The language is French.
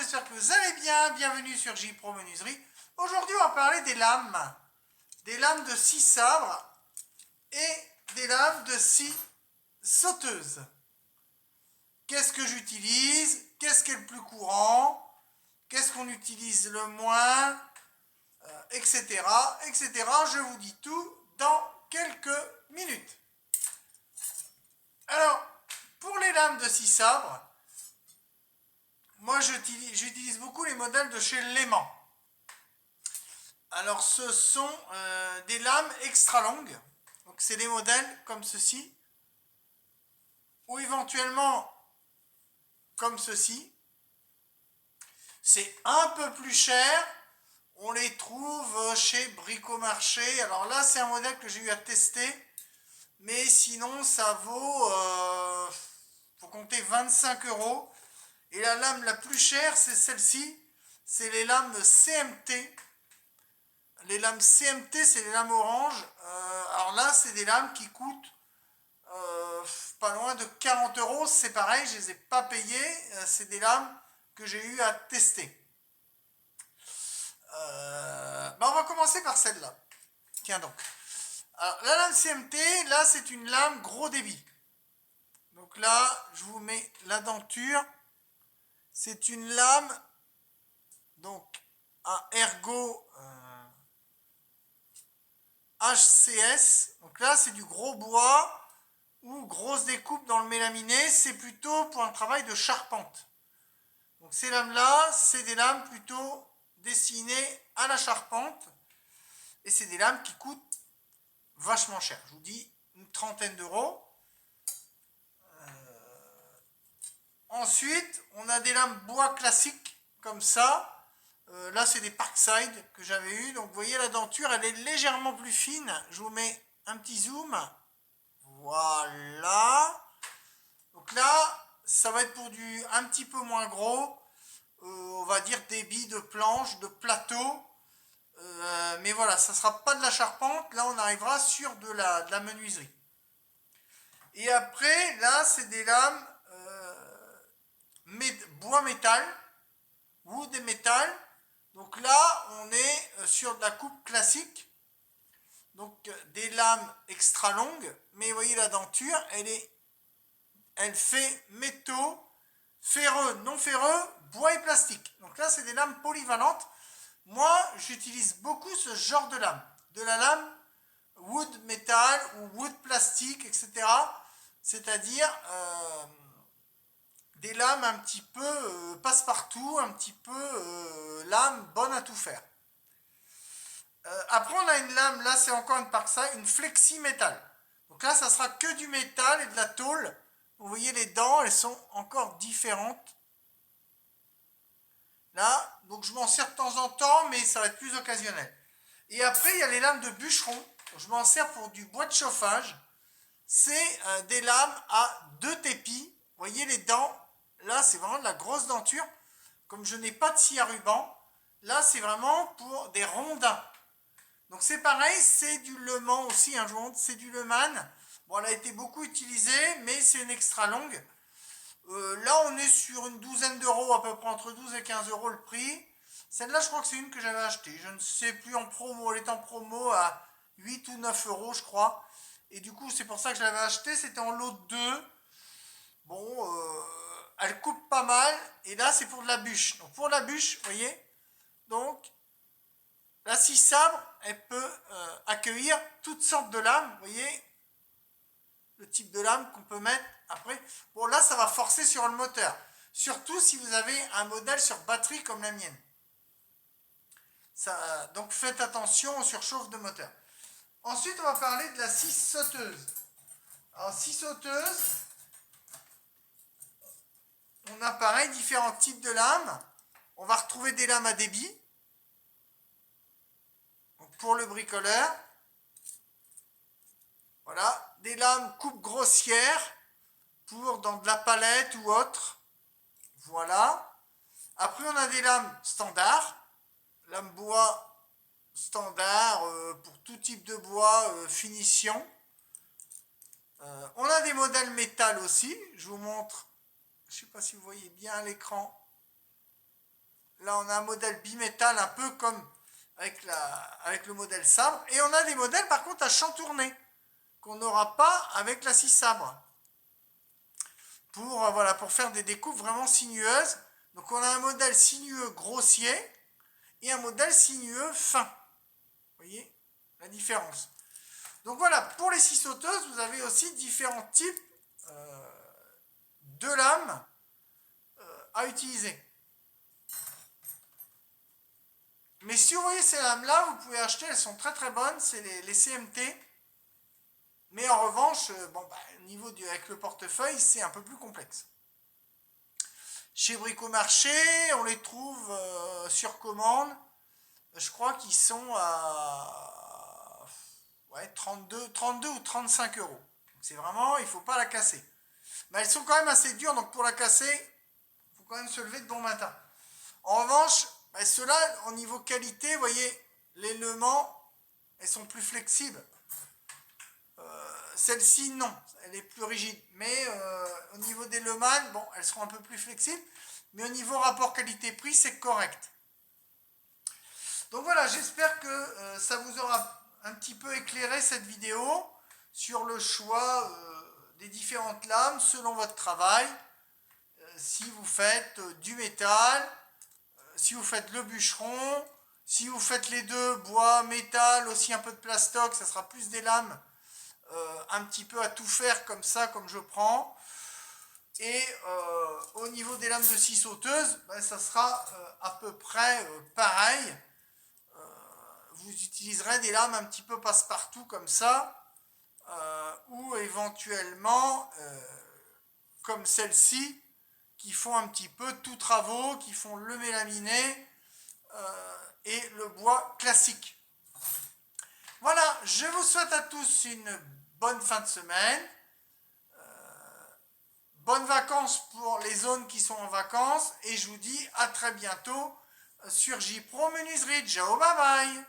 j'espère que vous allez bien. Bienvenue sur J-Pro Menuiserie. Aujourd'hui, on va parler des lames. Des lames de scie sabre et des lames de scie sauteuse. Qu'est-ce que j'utilise? Qu'est-ce qui est le plus courant? Qu'est-ce qu'on utilise le moins? Etc. etc. Je vous dis tout dans quelques minutes. Alors, pour les lames de scie sabre, moi j'utilise beaucoup les modèles de chez Lehman. Alors ce sont des lames extra longues. Donc c'est des modèles comme ceci. Ou éventuellement comme ceci. C'est un peu plus cher. On les trouve chez Bricomarché. Alors là c'est un modèle que j'ai eu à tester. Mais sinon ça vaut, faut compter 25 €. Et la lame la plus chère c'est celle-ci. C'est les lames CMT. Les lames CMT, c'est les lames orange. Alors là, c'est des lames qui coûtent pas loin de 40 €. C'est pareil, je ne les ai pas payées. C'est des lames que j'ai eu à tester. On va commencer par celle-là. Tiens donc. Alors, la lame CMT, là, c'est une lame gros débit. Donc là, je vous mets la denture. C'est une lame, donc, un ergot HCS. Donc là, c'est du gros bois ou grosse découpe dans le mélaminé. C'est plutôt pour un travail de charpente. Donc ces lames-là, c'est des lames plutôt destinées à la charpente. Et c'est des lames qui coûtent vachement cher. Je vous dis une trentaine d'euros. Ensuite, on a des lames bois classiques comme ça. Là, c'est des Parkside que j'avais eu. Donc, vous voyez, la denture, elle est légèrement plus fine. Je vous mets un petit zoom. Voilà. Donc là, ça va être pour du un petit peu moins gros. On va dire débit de planche, de plateau. Mais voilà, ça ne sera pas de la charpente. Là, on arrivera sur de la menuiserie. Et après, là, c'est des lames bois métal, wood et métal. Donc là, on est sur de la coupe classique. Donc des lames extra longues. Mais vous voyez la denture, elle fait métaux, ferreux, non ferreux, bois et plastique. Donc là, c'est des lames polyvalentes. Moi, j'utilise beaucoup ce genre de lame. De la lame wood métal ou wood plastique, etc. C'est-à-dire des lames un petit peu passe-partout, un petit peu lame bonne à tout faire. Après, on a une lame, là c'est encore une Parkside, une flexi métal. Donc là, ça sera que du métal et de la tôle. Vous voyez les dents, elles sont encore différentes. Là, donc je m'en sers de temps en temps, mais ça va être plus occasionnel. Et après, il y a les lames de bûcheron. Je m'en sers pour du bois de chauffage. C'est des lames à 2 tépis. Vous voyez les dents. Là, c'est vraiment de la grosse denture. Comme je n'ai pas de scie à ruban, là, c'est vraiment pour des rondins. Donc c'est pareil, c'est du Le Mans aussi, hein, je vous montre, c'est du Le Mans. Bon, elle a été beaucoup utilisée, mais c'est une extra longue. Là, on est sur une douzaine d'euros, à peu près entre 12 et 15 € le prix. Celle-là, je crois que c'est une que j'avais achetée. Je ne sais plus en promo, elle est en promo à 8 ou 9 €, je crois. Et du coup, c'est pour ça que je l'avais achetée, c'était en lot de 2. Bon, elle coupe pas mal. Et là, c'est pour de la bûche. Donc pour la bûche, vous voyez, donc la scie sabre, elle peut accueillir toutes sortes de lames. Vous voyez, le type de lame qu'on peut mettre après. Bon, là, ça va forcer sur le moteur. Surtout si vous avez un modèle sur batterie comme la mienne. Donc faites attention aux surchauffes de moteur. Ensuite, on va parler de la scie sauteuse. Alors, scie sauteuse, on a pareil différents types de lames. On va retrouver des lames à débit. Donc pour le bricoleur. Voilà, des lames coupe grossière pour dans de la palette ou autre. Voilà. Après, on a des lames standards. Lame bois standard pour tout type de bois, finition. On a des modèles métal aussi. Je vous montre. Je ne sais pas si vous voyez bien à l'écran. Là, on a un modèle bimétal, un peu comme avec le modèle sabre. Et on a des modèles, par contre, à chantourner, qu'on n'aura pas avec la scie sabre. Voilà, pour faire des découpes vraiment sinueuses. Donc, on a un modèle sinueux grossier et un modèle sinueux fin. Vous voyez la différence. Donc voilà, pour les scies sauteuses, vous avez aussi différents types de lames à utiliser. Mais si vous voyez ces lames-là, vous pouvez acheter, elles sont très très bonnes, c'est les CMT. Mais en revanche, au niveau avec le portefeuille, c'est un peu plus complexe. Chez Bricomarché, on les trouve sur commande. Je crois qu'ils sont à 32 ou 35 euros. C'est vraiment, il ne faut pas la casser. Mais elles sont quand même assez dures, donc pour la casser, il faut quand même se lever de bon matin. En revanche, ceux-là, au niveau qualité, vous voyez, l'élément, elles sont plus flexibles. Celle-ci, non, elle est plus rigide. Mais au niveau des Lehmann, bon, elles seront un peu plus flexibles. Mais au niveau rapport qualité-prix, c'est correct. Donc voilà, j'espère que ça vous aura un petit peu éclairé cette vidéo sur le choix des différentes lames selon votre travail. Si vous faites du métal, si vous faites le bûcheron, si vous faites les deux, bois, métal, aussi un peu de plastoc, ça sera plus des lames un petit peu à tout faire comme ça, comme je prends. Et au niveau des lames de scie sauteuse, ça sera à peu près pareil. Vous utiliserez des lames un petit peu passe-partout comme ça, ou éventuellement comme celle-ci, qui font un petit peu tout travaux, qui font le mélaminé et le bois classique. Voilà, je vous souhaite à tous une bonne fin de semaine. Bonnes vacances pour les zones qui sont en vacances et je vous dis à très bientôt sur JPro Menuiserie. Ciao, bye bye.